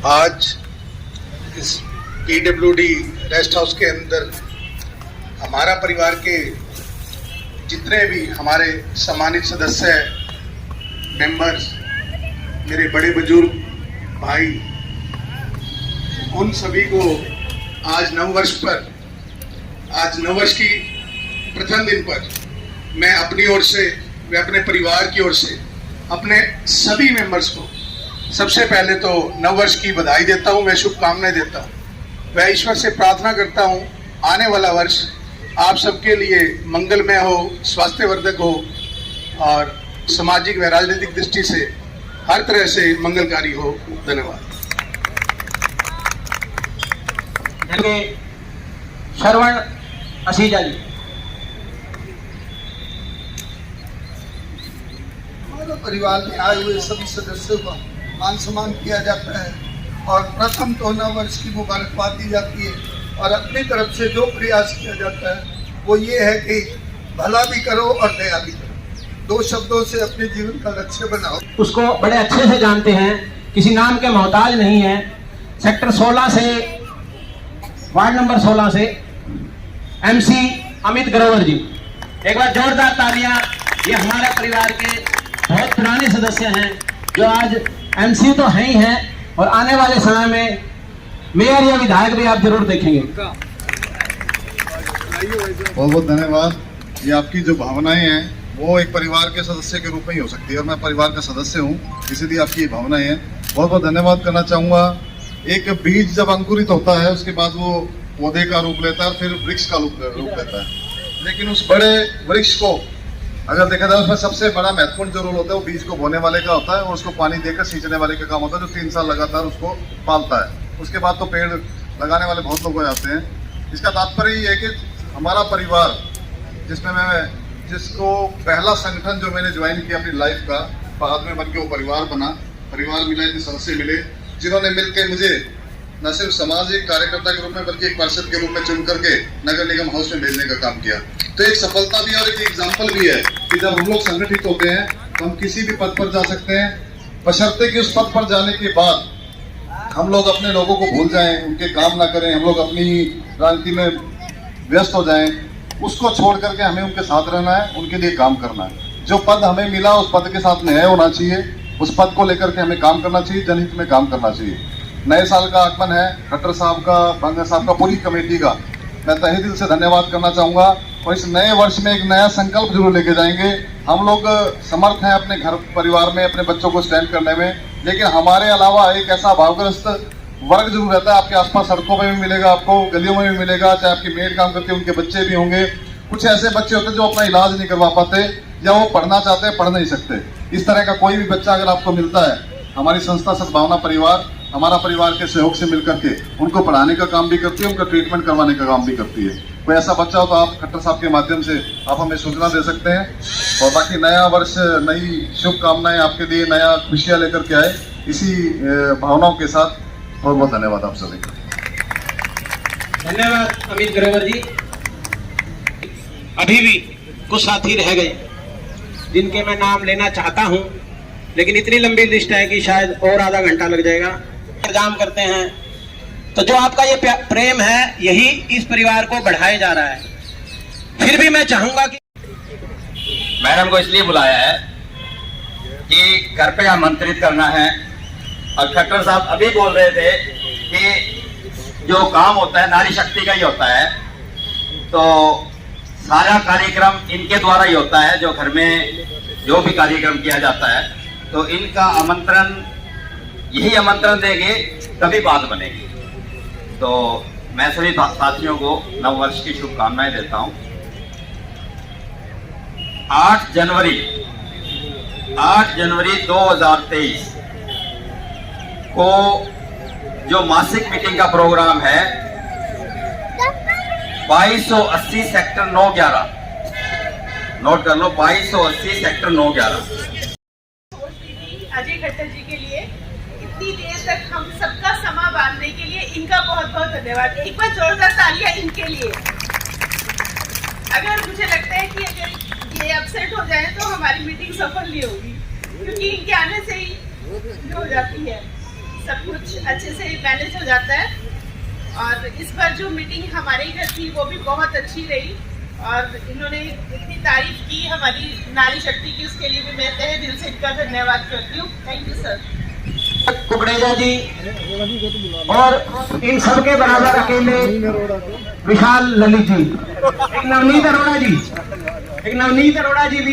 आज इस PWD रेस्ट हाउस के अंदर हमारा परिवार के जितने भी हमारे सम्मानित सदस्य मेंबर्स, मेरे बड़े बुजुर्ग भाई, उन सभी को आज नववर्ष की प्रथम दिन पर मैं अपनी ओर से, मैं अपने परिवार की ओर से अपने सभी मेंबर्स को सबसे पहले तो नववर्ष की बधाई देता हूं, मैं शुभकामनाएं देता हूं। मैं ईश्वर से प्रार्थना करता हूं आने वाला वर्ष आप सबके लिए मंगलमय हो, स्वास्थ्यवर्धक हो और सामाजिक व राजनीतिक दृष्टि से हर तरह से मंगलकारी हो। धन्यवाद। श्रवण असीजा जी। हमारे परिवार में आए हुए सभी सदस्यों का मान सम्मान किया जाता है और प्रथम तो नव वर्ष की मुबारकबाद दी जाती है, और अपनी तरफ से जो प्रयास किया जाता है वो ये है कि भला भी करो और दया भी करो। दो शब्दों से अपने जीवन का लक्ष्य बनाओ। उसको बड़े अच्छे से जानते हैं, किसी नाम के मोहताज नहीं है। सेक्टर 16 से, वार्ड नंबर 16 से MC अमित ग्रोवर जी, एक बार जोरदार तालियां। ये हमारे परिवार के बहुत पुराने सदस्य हैं जो आज MC तो हैं ही हैं, और आने वाले समय में मेयर या विधायक भी आप जरूर देखेंगे। बहुत बहुत धन्यवाद। ये आपकी जो भावनाएं हैं वो एक परिवार के सदस्य के रूप में ही हो सकती है, और मैं परिवार का सदस्य हूँ, इसीलिए आपकी ये भावनाएं हैं। बहुत बहुत धन्यवाद करना चाहूँगा। एक बीज जब अंकुरित होता है उसके बाद वो पौधे का रूप लेता है और फिर वृक्ष का रूप लेता है, लेकिन उस बड़े वृक्ष को अगर देखा जाए उसमें सबसे बड़ा महत्वपूर्ण जो रोल होता है वो बीज को बोने वाले का होता है, और उसको पानी देकर सींचने वाले का काम होता है, जो 3 साल लगातार उसको पालता है। उसके बाद तो पेड़ लगाने वाले बहुत लोग हो जाते हैं। इसका तात्पर्य ये है कि हमारा परिवार, जिसमें मैं जिसको पहला संगठन जो मैंने ज्वाइन किया अपनी लाइफ का, बाद में बन के वो परिवार बना, परिवार मिला, इतने सदस्य मिले जिन्होंने मिलकर मुझे न सिर्फ सामाजिक कार्यकर्ता के रूप में बल्कि एक पार्षद के रूप में चुन करके नगर निगम हाउस में भेजने का काम किया। तो एक सफलता भी और एक एग्जाम्पल भी है कि जब हम लोग संगठित होते हैं तो हम किसी भी पद पर जा सकते हैं, बशर्ते कि उस पद पर जाने के बाद हम लोग अपने लोगों को भूल जाएं, उनके काम ना करें, हम लोग अपनी राजनीति में व्यस्त हो जाएं। उसको छोड़ करके हमें उनके साथ रहना है, उनके लिए काम करना है। जो पद हमें मिला उस पद के साथ न्याय होना चाहिए, उस पद को लेकर के हमें काम करना चाहिए, जनहित में काम करना चाहिए। नए साल का आगमन है, खट्टर साहब का, बांगर साहब का, पूरी कमेटी का मैं तहे दिल से धन्यवाद करना चाहूँगा। और इस नए वर्ष में एक नया संकल्प जरूर लेके जाएंगे। हम लोग समर्थ हैं अपने घर परिवार में अपने बच्चों को स्टैंड करने में, लेकिन हमारे अलावा एक ऐसा अभावग्रस्त वर्ग जरूर रहता है। आपके आसपास सड़कों में भी मिलेगा, आपको गलियों में भी मिलेगा, चाहे आपकी मेड काम करते उनके बच्चे भी होंगे। कुछ ऐसे बच्चे होते हैं जो अपना इलाज नहीं करवा पाते, या वो पढ़ना चाहते हैं, पढ़ नहीं सकते। इस तरह का कोई भी बच्चा अगर आपको मिलता है, हमारी संस्था सद्भावना परिवार हमारा परिवार के सहयोग से मिलकर के उनको पढ़ाने का काम भी करती है, उनका ट्रीटमेंट करवाने का काम भी करती है। कोई ऐसा बच्चा हो तो आप खट्टर साहब के माध्यम से आप हमें सूचना दे सकते हैं। और बाकी नया वर्ष, नई शुभकामनाएं आपके लिए, नया खुशियां लेकर के आए, इसी भावनाओं के साथ बहुत बहुत धन्यवाद आप सभी का। धन्यवाद अमित ग्रोवर जी। अभी भी कुछ साथी रह गए जिनके मैं नाम लेना चाहता हूं, लेकिन इतनी लंबी लिस्ट है कि शायद और आधा घंटा लग जाएगा। इंतजाम करते हैं, तो जो आपका ये प्रेम है यही इस परिवार को बढ़ाए जा रहा है। फिर भी मैं चाहूंगा कि मैडम को इसलिए बुलाया है कि घर पे आमंत्रित करना है। और खट्टर साहब अभी बोल रहे थे कि जो काम होता है नारी शक्ति का ही होता है, तो सारा कार्यक्रम इनके द्वारा ही होता है। जो घर में जो भी कार्यक्रम किया जाता है तो इनका आमंत्रण, यही आमंत्रण देंगे तभी बात बनेगी। तो मैं सभी साथियों को नव वर्ष की शुभकामनाएं देता हूं। 8 जनवरी 2023 को जो मासिक मीटिंग का प्रोग्राम है 2280 सेक्टर 911, नोट कर लो, 2280 सेक्टर 911। अजय खट्टर जी के लिए इतनी देर तक हम सबका समा बांधने के लिए इनका बहुत बहुत धन्यवाद। एक बार जोरदार तालियां इनके लिए। अगर मुझे लगता है कि अगर ये अपसेट हो जाए तो हमारी मीटिंग सफल नहीं होगी, क्योंकि इनके आने से ही जो हो जाती है सब कुछ अच्छे से मैनेज हो जाता है। और इस बार जो मीटिंग हमारे घर थी वो भी बहुत अच्छी रही और इन्होंने इतनी तारीफ की हमारी नारी शक्ति की, उसके लिए भी मैं तहे दिल से इनका धन्यवाद करती हूँ। Thank you sir. Kukreja ji और इन सबके बराबर अकेले विशाल ललित जी, एक नवनीत अरोड़ा जी, भी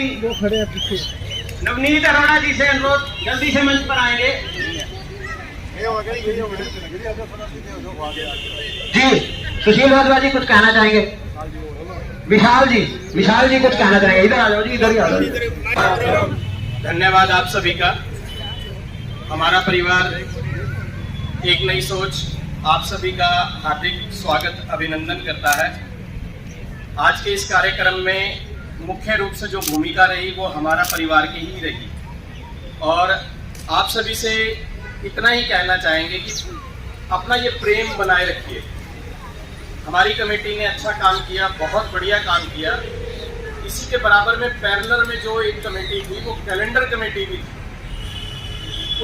नवनीत अरोड़ा जी से अनुरोध जल्दी से मंच पर आएंगे जी। सुशील भारद्वाज जी कुछ कहना चाहेंगे? विशाल जी कुछ कहना चाहेंगे? इधर आ जाओ जी, इधर ही आ जाओ। धन्यवाद आप सभी का। हमारा परिवार एक नई सोच आप सभी का हार्दिक स्वागत अभिनंदन करता है। आज के इस कार्यक्रम में मुख्य रूप से जो भूमिका रही वो हमारा परिवार की ही रही और आप सभी से इतना ही कहना चाहेंगे कि अपना ये प्रेम बनाए रखिए। हमारी कमेटी ने अच्छा काम किया, बहुत बढ़िया काम किया। इसी के बराबर में पैरेलल में जो एक कमेटी थी वो कैलेंडर कमेटी भी थी।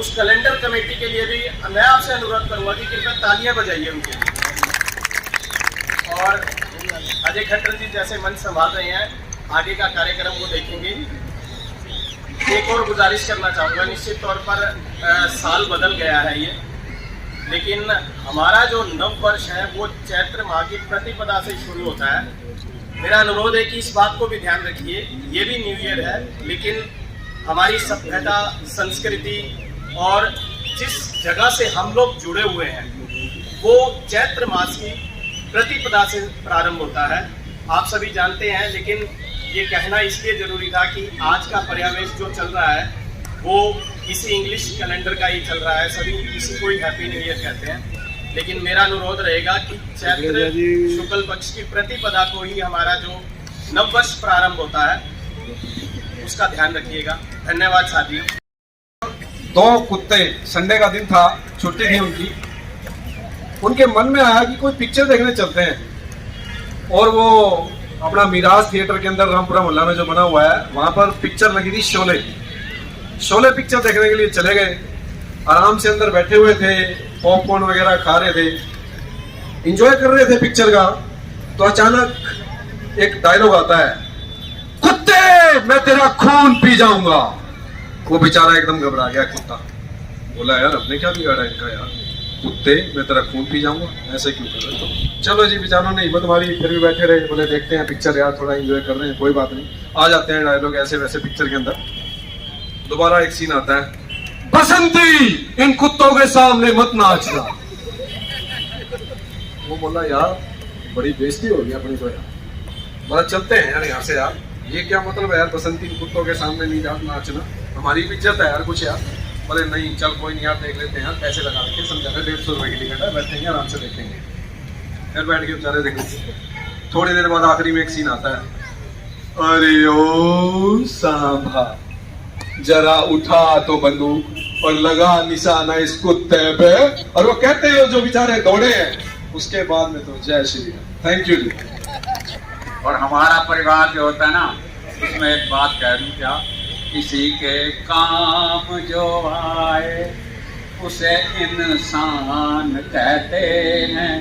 उस कैलेंडर कमेटी के लिए भी मैं आपसे अनुरोध करूंगा कि कृपया तालियां बजाइए उनके लिए। और अजय खट्टर जी जैसे मंच संभाल रहे हैं, आगे का कार्यक्रम वो देखेंगे। एक और गुजारिश करना चाहूँगा, निश्चित तौर पर साल बदल गया है ये, लेकिन हमारा जो नव वर्ष है वो चैत्र माह की प्रतिपदा से शुरू होता है। मेरा अनुरोध है कि इस बात को भी ध्यान रखिए, ये भी न्यू ईयर है, लेकिन हमारी सभ्यता, संस्कृति और जिस जगह से हम लोग जुड़े हुए हैं वो चैत्र मास की प्रतिपदा से प्रारंभ होता है। आप सभी जानते हैं, लेकिन ये कहना इसलिए जरूरी था कि आज का पर्यावेश जो चल रहा है वो इसी इंग्लिश कैलेंडर का ही चल रहा है। सभी किसी को ही हैप्पी न्यू ईयर कहते हैं, लेकिन मेरा अनुरोध रहेगा कि चैत्र शुक्ल पक्ष की प्रतिपदा को ही हमारा जो नव वर्ष प्रारंभ होता है उसका ध्यान रखिएगा। धन्यवाद साथियों। 2 कुत्ते, संडे का दिन था, छुट्टी थी उनके मन में आया कि कोई पिक्चर देखने चलते हैं। और वो अपना मिराज थिएटर के अंदर रामपुरा मोहल्ला में जो बना हुआ है वहां पर पिक्चर लगी थी शोले पिक्चर देखने के लिए चले गए। आराम से अंदर बैठे हुए थे, पॉपकॉर्न वगैरह खा रहे थे, एंजॉय कर रहे थे पिक्चर का। तो अचानक एक डायलॉग आता है, कुत्ते मैं तेरा खून पी जाऊंगा। वो बेचारा एकदम घबरा गया कुत्ता, बोला यार अपने क्या बिगाड़ा इनका यार, कुत्ते मैं तेरा खून पी जाऊंगा, ऐसे क्यों कर रहे हो? चलो जी, बेचारों ने हिम्मत मारी, फिर भी बैठे रहे, बोले देखते हैं पिक्चर यार, थोड़ा एंजॉय कर रहे हैं, कोई बात नहीं। आ जाते हैं डायलॉग ऐसे वैसे पिक्चर के अंदर। दोबारा एक सीन आता है, बसंती इन कुत्तों के सामने मत नाचना। वो बोला यार बड़ी बेइज्जती हो गई अपनी तो यार, बोला चलते हैं यार यहाँ से यार, ये क्या मतलब है यार बसंती इन कुत्तों के सामने नहीं नाचना, हमारी भी इज्जत है यार कुछ यार। बोले नहीं चल कोई नहीं यार, देख लेते हैं यार, पैसे लगा के समझा कर 150 रुपए की टिकट है, बैठेंगे आराम से देखेंगे। फिर बैठ के बेचारे देखेंगे। थोड़ी देर बाद आखिरी में एक सीन आता है, अरे ओ सांभा जरा उठा तो बंदूक और लगा निशाना इस कुत्ते पे, और वो कहते हैं जो बेचारे दौड़े हैं उसके बाद में तो जय श्री राम। थैंक यू जी। और हमारा परिवार जो होता है ना, उसमें एक बात कह दूं क्या किसी के काम जो आए उसे इंसान कहते हैं,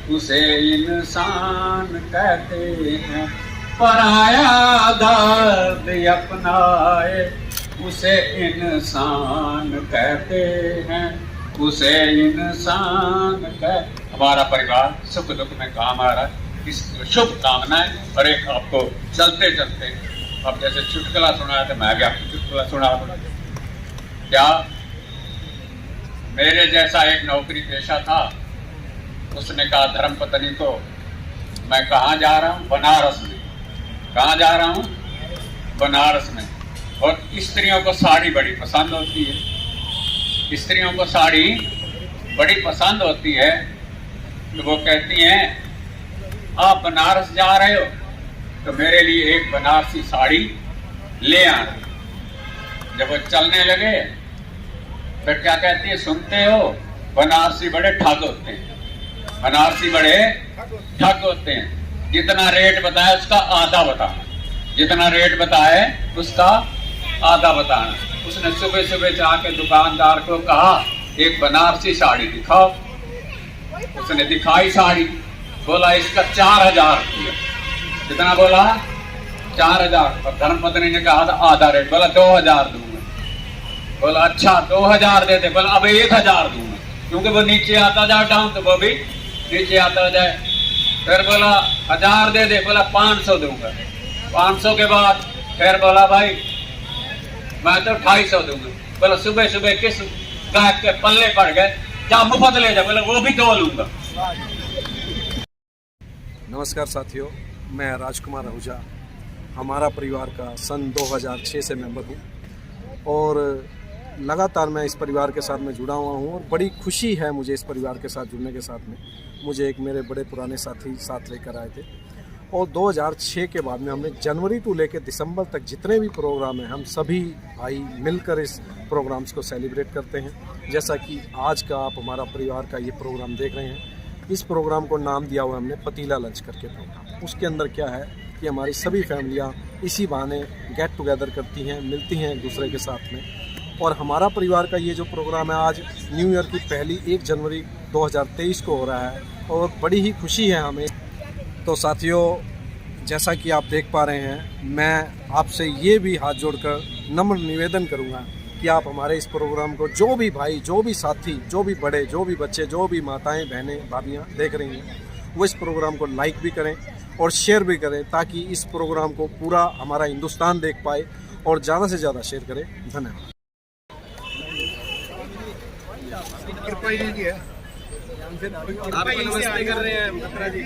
उसे इंसान कहते हैं। पराया दर्द अपनाए उसे इंसान कहते हैं, उसे इंसान कह। हमारा परिवार सुख दुख में काम आ रहा है, इस शुभ कामनाएं। और एक आपको चलते चलते अब जैसे चुटकुला सुनाया तो मैं भी आपको चुटकुला सुना दूं। क्या मेरे जैसा एक नौकरी पेशा था, उसने कहा धर्मपत्नी को मैं कहाँ जा रहा हूँ, बनारस में। कहाँ जा रहा हूँ, बनारस में। और स्त्रियों को साड़ी बड़ी पसंद होती है, स्त्रियों को साड़ी बड़ी पसंद होती है। तो वो कहती हैं आप बनारस जा रहे हो तो मेरे लिए एक बनारसी साड़ी ले आना। जब वो चलने लगे फिर क्या कहती है, सुनते हो बनारसी बड़े ठग होते हैं, बनारसी बड़े ठग होते हैं। जितना रेट बताए उसका आधा बताना, जितना रेट बताए उसका आधा बताना। उसने सुबह सुबह जाके दुकानदार को कहा एक बनारसी साड़ी दिखाओ। उसने दिखाई साड़ी, बोला इसका 4000 रुपया। कितना बोला, 4000। और धर्मपत्नी ने कहा था आधा रेट, बोला 2000 दूंगा। बोला अच्छा 2000 दे दे। बोला अब 1000 दूंगा, क्योंकि वो नीचे आता जाए डाउन तो वो भी नीचे आता जाए। फिर बोला 1000 दे दे। बोला 500 दूंगा। 500 के बाद फिर बोला भाई मैं तो 250 दूंगा। बोला सुबह सुबह किस गाहक के पल्ले पड़ गए, क्या मुफ्त ले जा। बोला वो भी 2 लूंगा। नमस्कार साथियों, मैं राजकुमार आहूजा हमारा परिवार का सन 2006 से मेंबर हूँ और लगातार मैं इस परिवार के साथ में जुड़ा हुआ हूँ और बड़ी खुशी है मुझे इस परिवार के साथ जुड़ने के साथ में। मुझे एक मेरे बड़े पुराने साथी साथ लेकर आए थे और 2006 के बाद में हमने जनवरी टू लेकर दिसंबर तक जितने भी प्रोग्राम हैं हम सभी भाई मिलकर इस प्रोग्राम्स को सेलिब्रेट करते हैं। जैसा कि आज का आप हमारा परिवार का ये प्रोग्राम देख रहे हैं, इस प्रोग्राम को नाम दिया हुआ हमने पतीला लंच करके प्रोग्राम। उसके अंदर क्या है कि हमारी सभी फैमिलियाँ इसी बहाने गेट टुगेदर करती हैं, मिलती हैं एक दूसरे के साथ में। और हमारा परिवार का ये जो प्रोग्राम है आज न्यू ईयर की पहली 1 जनवरी 2023 को हो रहा है और बड़ी ही खुशी है हमें। तो साथियों, जैसा कि आप देख पा रहे हैं, मैं आपसे ये भी हाथ जोड़कर नम्र निवेदन करूँगा कि आप हमारे इस प्रोग्राम को जो भी भाई, जो भी साथी, जो भी बड़े, जो भी बच्चे, जो भी माताएं, बहनें, भाभियाँ देख रही हैं, वो इस प्रोग्राम को लाइक भी करें और शेयर भी करें ताकि इस प्रोग्राम को पूरा हमारा हिंदुस्तान देख पाए और ज़्यादा से ज़्यादा शेयर करें। धन्यवाद। आप नमस्ते कर रहे हैं मित्रा जी।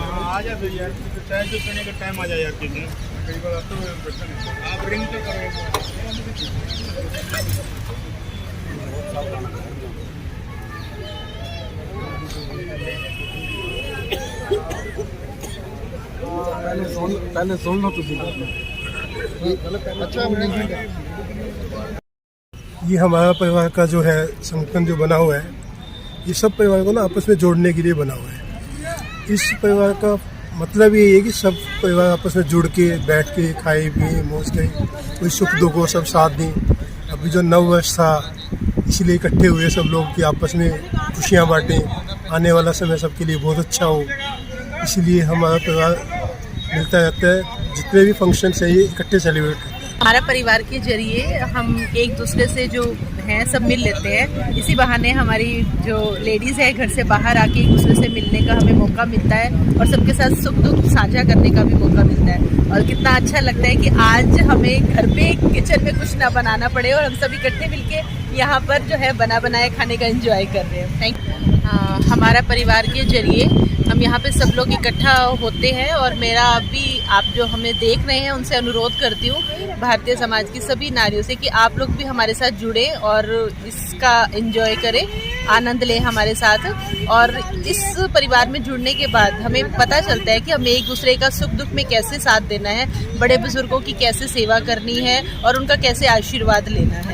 आ जा फिर यार, चाय तो पीने का टाइम आ जाए यार। कई बार आता हूँ आप रिंग तो करो। पहले सुन लो तुझे। अच्छा, ये हमारा परिवार का जो है संगठन जो बना हुआ है, ये सब परिवार को ना आपस में जोड़ने के लिए बना हुआ है। इस परिवार का मतलब ये है कि सब परिवार आपस में जुड़ के बैठ के खाए पिए मौज करें, कोई सुख दुख हो सब साथ दें। अभी जो नव वर्ष था इसलिए इकट्ठे हुए सब लोग कि आपस में खुशियाँ बांटें, आने वाला समय सबके लिए बहुत अच्छा हो। इसलिए हमारा परिवार मिलता रहता है। जितने भी फंक्शन है ये इकट्ठे सेलिब्रेट करते हैं। हमारा परिवार के जरिए हम एक दूसरे से जो हैं सब मिल लेते हैं। इसी बहाने हमारी जो लेडीज़ है घर से बाहर आके एक दूसरे से मिलने का हमें मौका मिलता है और सबके साथ सुख दुख साझा करने का भी मौका मिलता है। और कितना अच्छा लगता है कि आज हमें घर पे किचन में कुछ ना बनाना पड़े और हम सब इकट्ठे मिलके यहाँ पर जो है बना बनाए खाने का एंजॉय कर रहे हैं। Thank you. हमारा परिवार के जरिए हम यहाँ पे सब लोग इकट्ठा होते हैं और मेरा अभी आप जो हमें देख रहे हैं उनसे अनुरोध करती हूँ भारतीय समाज की सभी नारियों से कि आप लोग भी हमारे साथ जुड़े और इसका एंजॉय करें, आनंद लें हमारे साथ। और इस परिवार में जुड़ने के बाद हमें पता चलता है कि हमें एक दूसरे का सुख दुख में कैसे साथ देना है, बड़े बुजुर्गों की कैसे सेवा करनी है और उनका कैसे आशीर्वाद लेना है।